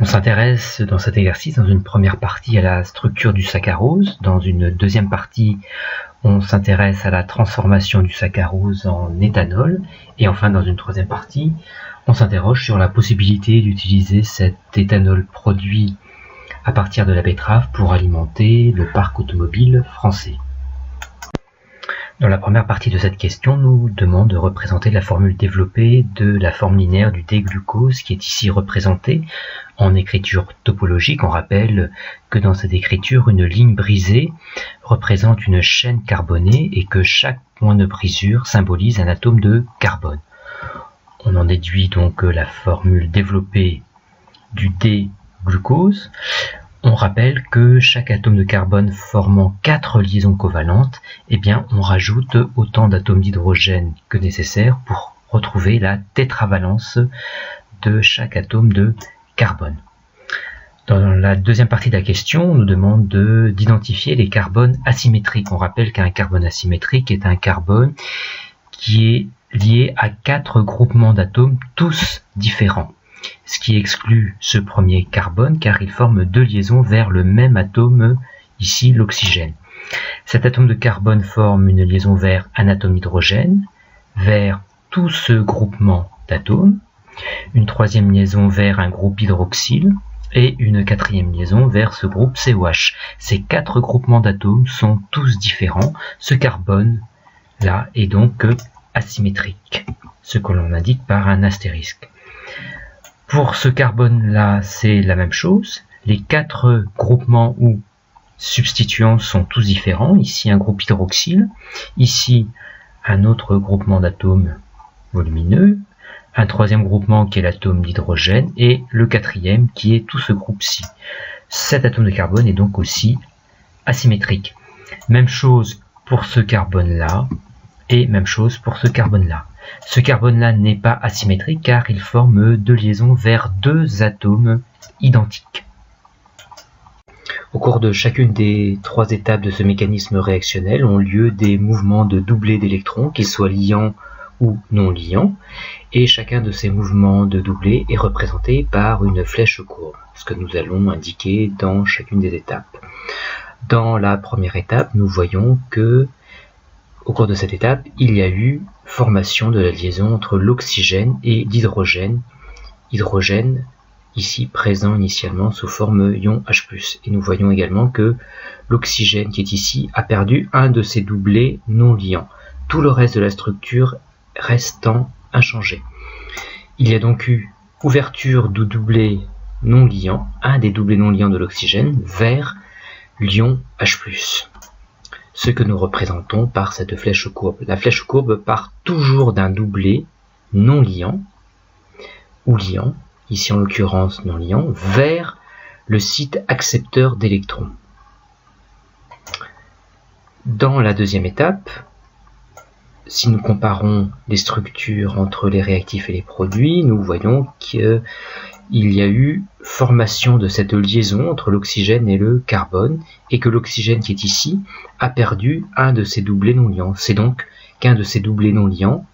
On s'intéresse dans cet exercice, dans une première partie, à la structure du saccharose. Dans une deuxième partie, on s'intéresse à la transformation du saccharose en éthanol. Et enfin, dans une troisième partie, on s'interroge sur la possibilité d'utiliser cet éthanol produit à partir de la betterave pour alimenter le parc automobile français. Dans la première partie de cette question, nous demande de représenter la formule développée de la forme linéaire du D-glucose qui est ici représentée en écriture topologique. On rappelle que dans cette écriture, une ligne brisée représente une chaîne carbonée et que chaque point de brisure symbolise un atome de carbone. On en déduit donc la formule développée du D-glucose. On rappelle que chaque atome de carbone formant 4 liaisons covalentes, on rajoute autant d'atomes d'hydrogène que nécessaire pour retrouver la tétravalence de chaque atome de carbone. Dans la deuxième partie de la question, on nous demande d'identifier les carbones asymétriques. On rappelle qu'un carbone asymétrique est un carbone qui est lié à 4 groupements d'atomes, tous différents. Ce qui exclut ce premier carbone car il forme 2 liaisons vers le même atome, ici l'oxygène. Cet atome de carbone forme une liaison vers un atome d'hydrogène, vers tout ce groupement d'atomes, une troisième liaison vers un groupe hydroxyle et une quatrième liaison vers ce groupe COH. Ces 4 groupements d'atomes sont tous différents. Ce carbone-là est donc asymétrique, ce que l'on indique par un astérisque. Pour ce carbone-là, c'est la même chose. Les 4 groupements ou substituants sont tous différents. Ici, un groupe hydroxyle. Ici, un autre groupement d'atomes volumineux. Un troisième groupement qui est l'atome d'hydrogène. Et le quatrième qui est tout ce groupe-ci. Cet atome de carbone est donc aussi asymétrique. Même chose pour ce carbone-là. Et même chose pour ce carbone-là. Ce carbone-là n'est pas asymétrique car il forme 2 liaisons vers 2 atomes identiques. Au cours de chacune des 3 étapes de ce mécanisme réactionnel ont lieu des mouvements de doublés d'électrons, qu'ils soient liants ou non liants, et chacun de ces mouvements de doublés est représenté par une flèche courbe, ce que nous allons indiquer dans chacune des étapes. Dans la première étape, nous voyons que au cours de cette étape, il y a eu formation de la liaison entre l'oxygène et l'hydrogène. Hydrogène, ici présent initialement sous forme ion H+. Et nous voyons également que l'oxygène qui est ici a perdu un de ses doublés non liants. Tout le reste de la structure restant inchangé. Il y a donc eu ouverture du doublé non liant, un des doublés non liants de l'oxygène, vers l'ion H+. Ce que nous représentons par cette flèche courbe. La flèche courbe part toujours d'un doublé non liant, ou liant, ici en l'occurrence non liant, vers le site accepteur d'électrons. Dans la deuxième étape, si nous comparons les structures entre les réactifs et les produits, nous voyons qu'il y a eu formation de cette liaison entre l'oxygène et le carbone, et que l'oxygène qui est ici a perdu un de ses doublés non liants. C'est donc qu'un de ces doublés non liants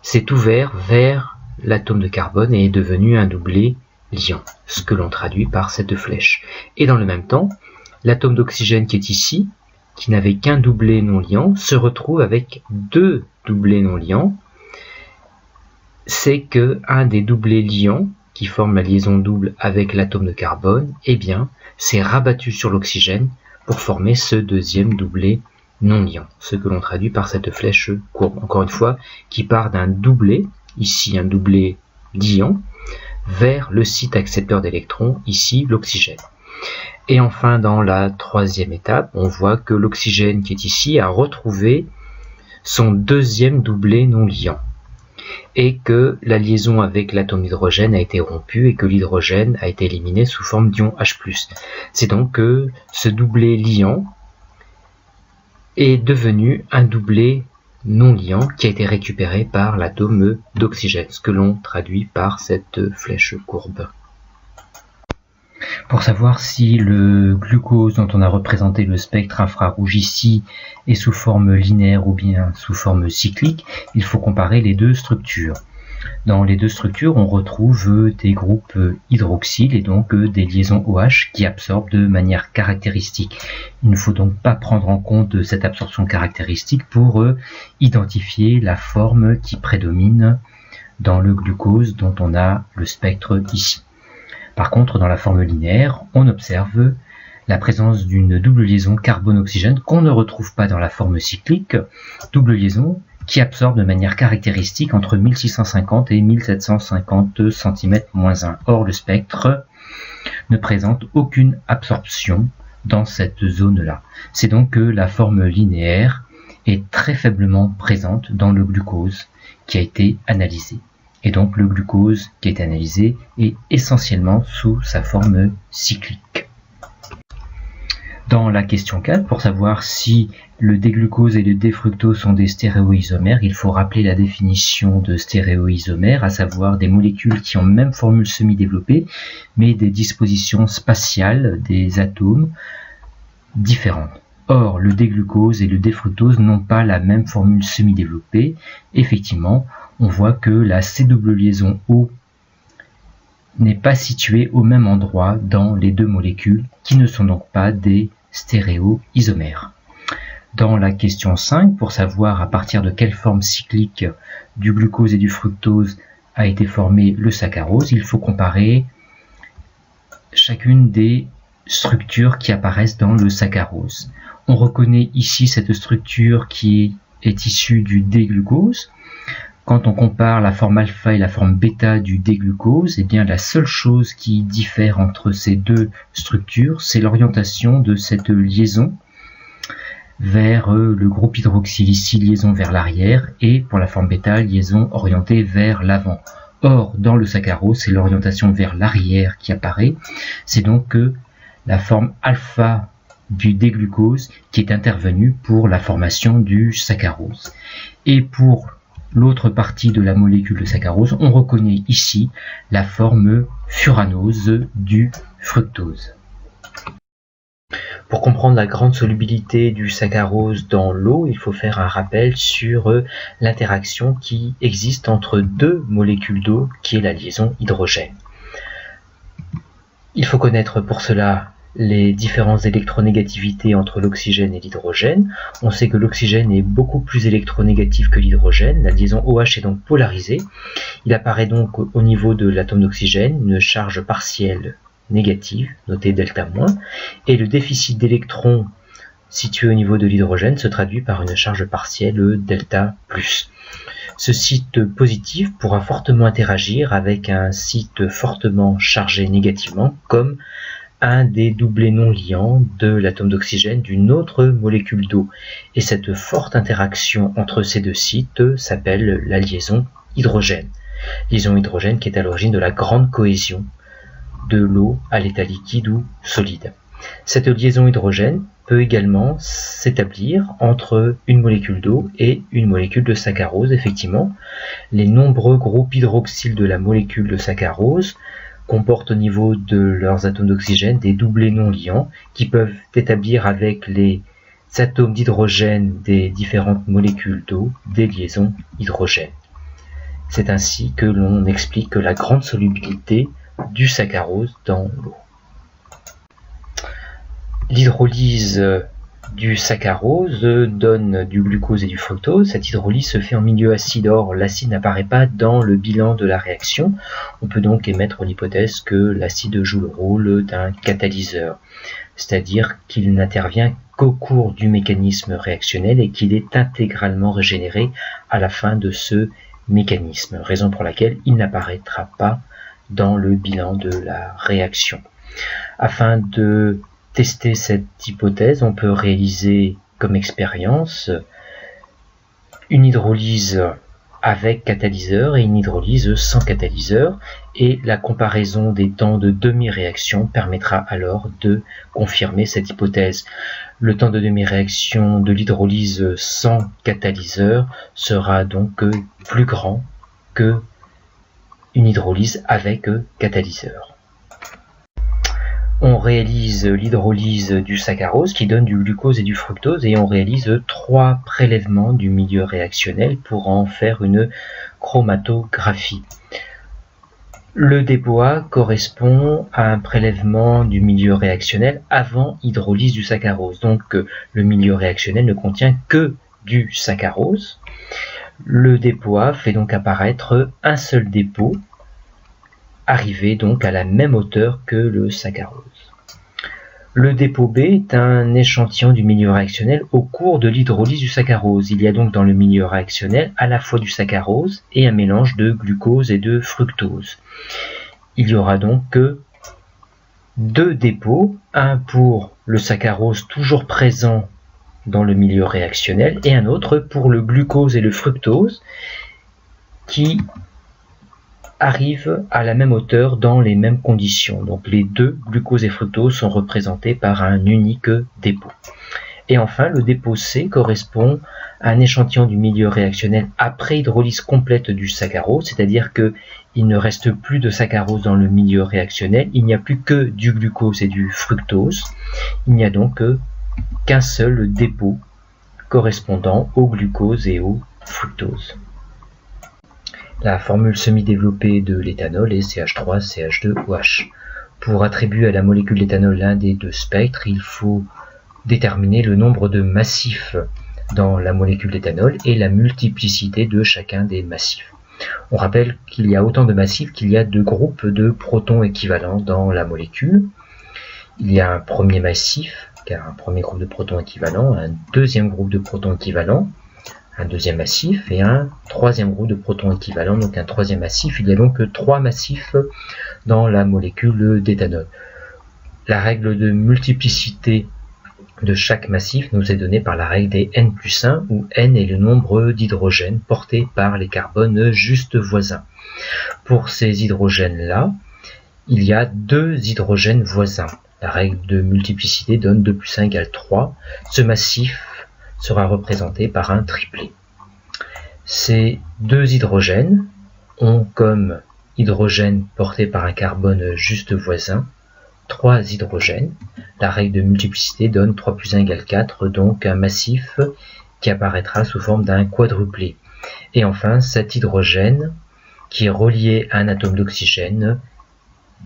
s'est ouvert vers l'atome de carbone et est devenu un doublé liant, ce que l'on traduit par cette flèche. Et dans le même temps, l'atome d'oxygène qui est ici, qui n'avait qu'un doublé non liant, se retrouve avec 2 doublés non liants. C'est que un des doublés liants qui forme la liaison double avec l'atome de carbone, s'est rabattu sur l'oxygène pour former ce deuxième doublé non liant, ce que l'on traduit par cette flèche courbe, encore une fois, qui part d'un doublé, ici un doublé liant, vers le site accepteur d'électrons, ici l'oxygène. Et enfin, dans la troisième étape, on voit que l'oxygène qui est ici a retrouvé son deuxième doublé non liant, et que la liaison avec l'atome d'hydrogène a été rompue et que l'hydrogène a été éliminé sous forme d'ion H+. C'est donc que ce doublé liant est devenu un doublé non liant qui a été récupéré par l'atome d'oxygène, ce que l'on traduit par cette flèche courbe. Pour savoir si le glucose dont on a représenté le spectre infrarouge ici est sous forme linéaire ou bien sous forme cyclique, il faut comparer les deux structures. Dans les deux structures, on retrouve des groupes hydroxyles et donc des liaisons OH qui absorbent de manière caractéristique. Il ne faut donc pas prendre en compte cette absorption caractéristique pour identifier la forme qui prédomine dans le glucose dont on a le spectre ici. Par contre, dans la forme linéaire, on observe la présence d'une double liaison carbone-oxygène qu'on ne retrouve pas dans la forme cyclique, double liaison qui absorbe de manière caractéristique entre 1650 et 1750 cm-1. Or, le spectre ne présente aucune absorption dans cette zone-là. C'est donc que la forme linéaire est très faiblement présente dans le glucose qui a été analysé. Et donc le glucose qui a été analysé est essentiellement sous sa forme cyclique. Dans la question 4, pour savoir si le déglucose et le défructose sont des stéréoisomères, il faut rappeler la définition de stéréoisomère, à savoir des molécules qui ont même formule semi-développée, mais des dispositions spatiales des atomes différentes. Or, le déglucose et le défructose n'ont pas la même formule semi-développée. Effectivement, on voit que la C double liaison O n'est pas située au même endroit dans les deux molécules, qui ne sont donc pas des stéréoisomères. Dans la question 5, pour savoir à partir de quelle forme cyclique du glucose et du fructose a été formé le saccharose, il faut comparer chacune des structures qui apparaissent dans le saccharose. On reconnaît ici cette structure qui est issue du déglucose. Quand on compare la forme alpha et la forme bêta du déglucose, eh bien la seule chose qui diffère entre ces deux structures, c'est l'orientation de cette liaison vers le groupe hydroxyle, ici liaison vers l'arrière, et pour la forme bêta, liaison orientée vers l'avant. Or, dans le saccharose, c'est l'orientation vers l'arrière qui apparaît. C'est donc la forme alpha du déglucose qui est intervenue pour la formation du saccharose. Et pour l'autre partie de la molécule de saccharose, on reconnaît ici la forme furanose du fructose. Pour comprendre la grande solubilité du saccharose dans l'eau, il faut faire un rappel sur l'interaction qui existe entre deux molécules d'eau, qui est la liaison hydrogène. Il faut connaître pour cela les différentes électronégativités entre l'oxygène et l'hydrogène. On sait que l'oxygène est beaucoup plus électronégatif que l'hydrogène. La liaison OH est donc polarisée. Il apparaît donc au niveau de l'atome d'oxygène une charge partielle négative, notée delta-, et le déficit d'électrons situé au niveau de l'hydrogène se traduit par une charge partielle delta+. Ce site positif pourra fortement interagir avec un site fortement chargé négativement, comme un des doublés non liants de l'atome d'oxygène d'une autre molécule d'eau. Et cette forte interaction entre ces deux sites s'appelle la liaison hydrogène. Liaison hydrogène qui est à l'origine de la grande cohésion de l'eau à l'état liquide ou solide. Cette liaison hydrogène peut également s'établir entre une molécule d'eau et une molécule de saccharose. Effectivement, les nombreux groupes hydroxyles de la molécule de saccharose comportent au niveau de leurs atomes d'oxygène des doublés non liants qui peuvent établir avec les atomes d'hydrogène des différentes molécules d'eau des liaisons hydrogènes. C'est ainsi que l'on explique la grande solubilité du saccharose dans l'eau. L'hydrolyse du saccharose donne du glucose et du fructose. Cette hydrolyse se fait en milieu acide. Or, l'acide n'apparaît pas dans le bilan de la réaction. On peut donc émettre l'hypothèse que l'acide joue le rôle d'un catalyseur, c'est-à-dire qu'il n'intervient qu'au cours du mécanisme réactionnel et qu'il est intégralement régénéré à la fin de ce mécanisme, raison pour laquelle il n'apparaîtra pas dans le bilan de la réaction. Afin de tester cette hypothèse, on peut réaliser comme expérience une hydrolyse avec catalyseur et une hydrolyse sans catalyseur, et la comparaison des temps de demi-réaction permettra alors de confirmer cette hypothèse. Le temps de demi-réaction de l'hydrolyse sans catalyseur sera donc plus grand que une hydrolyse avec catalyseur. On réalise l'hydrolyse du saccharose qui donne du glucose et du fructose et on réalise 3 prélèvements du milieu réactionnel pour en faire une chromatographie. Le dépôt A correspond à un prélèvement du milieu réactionnel avant hydrolyse du saccharose. Donc le milieu réactionnel ne contient que du saccharose. Le dépôt A fait donc apparaître un seul dépôt, arrivé donc à la même hauteur que le saccharose. Le dépôt B est un échantillon du milieu réactionnel au cours de l'hydrolyse du saccharose. Il y a donc dans le milieu réactionnel à la fois du saccharose et un mélange de glucose et de fructose. Il y aura donc que 2 dépôts, un pour le saccharose toujours présent dans le milieu réactionnel et un autre pour le glucose et le fructose qui arrivent à la même hauteur dans les mêmes conditions. Donc les deux, glucose et fructose, sont représentés par un unique dépôt. Et enfin, le dépôt C correspond à un échantillon du milieu réactionnel après hydrolyse complète du saccharose, c'est-à-dire qu'il ne reste plus de saccharose dans le milieu réactionnel, il n'y a plus que du glucose et du fructose, il n'y a donc qu'un seul dépôt correspondant au glucose et au fructose. La formule semi-développée de l'éthanol est CH3CH2OH. Pour attribuer à la molécule d'éthanol l'un des deux spectres, il faut déterminer le nombre de massifs dans la molécule d'éthanol et la multiplicité de chacun des massifs. On rappelle qu'il y a autant de massifs qu'il y a de groupes de protons équivalents dans la molécule. Il y a un premier massif, car un premier groupe de protons équivalent, un deuxième groupe de protons équivalent, un deuxième massif et un troisième groupe de protons équivalents, donc un troisième massif. Il y a donc 3 massifs dans la molécule d'éthanol. La règle de multiplicité de chaque massif nous est donnée par la règle des n+1 où n est le nombre d'hydrogènes portés par les carbones juste voisins. Pour ces hydrogènes-là, il y a 2 hydrogènes voisins. La règle de multiplicité donne 2 + 1 = 3. Ce massif sera représenté par un triplet. Ces 2 hydrogènes ont comme hydrogène porté par un carbone juste voisin 3 hydrogènes. La règle de multiplicité donne 3 + 1 = 4, donc un massif qui apparaîtra sous forme d'un quadruplé. Et enfin, cet hydrogène qui est relié à un atome d'oxygène,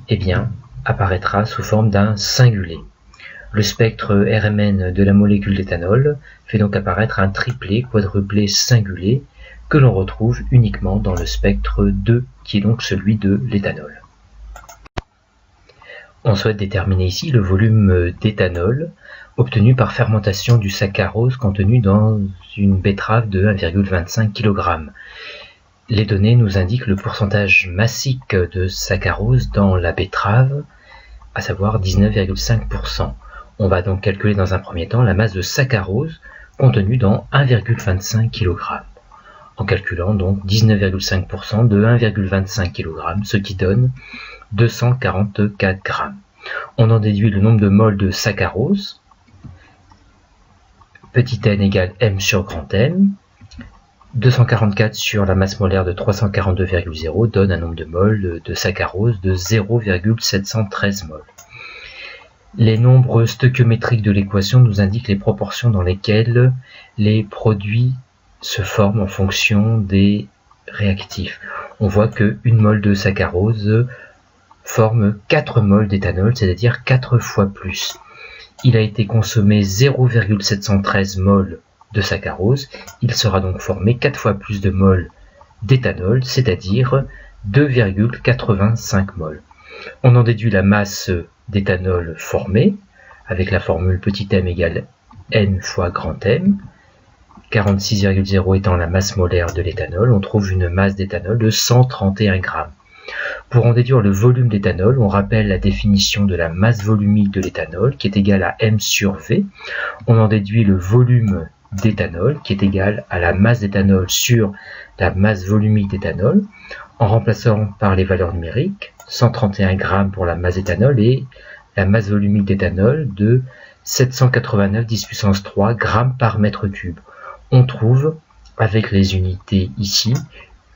eh bien, apparaîtra sous forme d'un singulé. Le spectre RMN de la molécule d'éthanol fait donc apparaître un triplet, quadruplé, singulé que l'on retrouve uniquement dans le spectre 2 qui est donc celui de l'éthanol. On souhaite déterminer ici le volume d'éthanol obtenu par fermentation du saccharose contenu dans une betterave de 1,25 kg. Les données nous indiquent le pourcentage massique de saccharose dans la betterave, à savoir 19,5%. On va donc calculer dans un premier temps la masse de saccharose contenue dans 1,25 kg. En calculant donc 19,5% de 1,25 kg, ce qui donne 244 g. On en déduit le nombre de moles de saccharose, petit n égale m sur grand M. 244 sur la masse molaire de 342,0 donne un nombre de moles de saccharose de 0,713 mol. Les nombres stoichiométriques de l'équation nous indiquent les proportions dans lesquelles les produits se forment en fonction des réactifs. On voit que 1 mol de saccharose forme 4 mols d'éthanol, c'est-à-dire 4 fois plus. Il a été consommé 0,713 mol de saccharose, il sera donc formé 4 fois plus de mols d'éthanol, c'est-à-dire 2,85 mol. On en déduit la masse d'éthanol formée, avec la formule petit m égale n fois grand M, 46,0 étant la masse molaire de l'éthanol, on trouve une masse d'éthanol de 131 g. Pour en déduire le volume d'éthanol, on rappelle la définition de la masse volumique de l'éthanol, qui est égale à m sur V. On en déduit le volume d'éthanol, qui est égal à la masse d'éthanol sur la masse volumique d'éthanol, en remplaçant par les valeurs numériques, 131 g pour la masse d'éthanol et la masse volumique d'éthanol de 789 10 puissance 3 g par mètre cube. On trouve, avec les unités ici,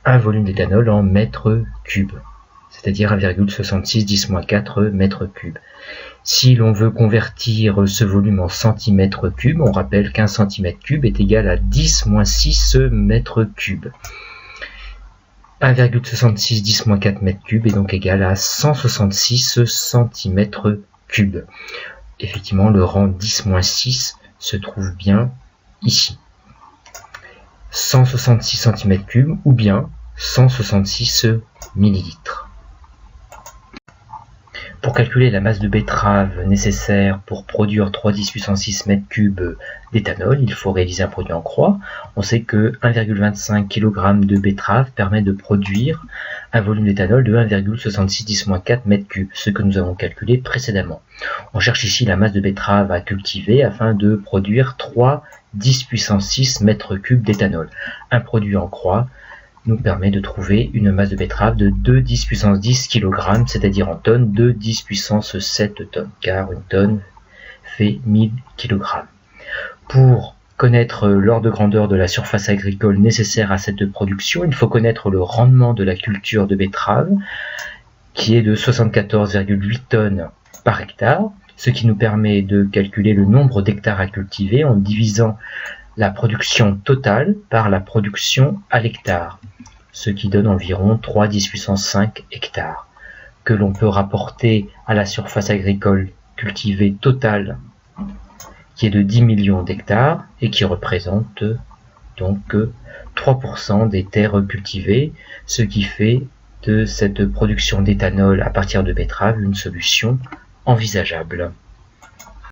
un volume d'éthanol en mètres cubes. c'est-à-dire 1,66 10-4 mètres cubes. Si l'on veut convertir ce volume en centimètres cubes, on rappelle qu'un centimètre cube est égal à 10-6 mètres cubes. 1,66 10-4 mètres cubes est donc égal à 166 centimètres cubes. Effectivement, le rang 10-6 se trouve bien ici. 166 cm3 ou bien 166 millilitres. Pour calculer la masse de betterave nécessaire pour produire 3 10 puissance 6 m3 d'éthanol, il faut réaliser un produit en croix. On sait que 1,25 kg de betterave permet de produire un volume d'éthanol de 1,66 10-4 m3, ce que nous avons calculé précédemment. On cherche ici la masse de betterave à cultiver afin de produire 3 10 puissance 6 m3 d'éthanol. Un produit en croix nous permet de trouver une masse de betterave de 2 10 puissance 10 kg, c'est-à-dire en tonnes, 2 10 puissance 7 tonnes, car une tonne fait 1000 kg. Pour connaître l'ordre de grandeur de la surface agricole nécessaire à cette production, il faut connaître le rendement de la culture de betterave, qui est de 74,8 tonnes par hectare, ce qui nous permet de calculer le nombre d'hectares à cultiver en divisant la production totale par la production à l'hectare, ce qui donne environ 3 10 puissance 5 hectares, que l'on peut rapporter à la surface agricole cultivée totale, qui est de 10 millions d'hectares et qui représente donc 3% des terres cultivées, ce qui fait de cette production d'éthanol à partir de betterave une solution envisageable.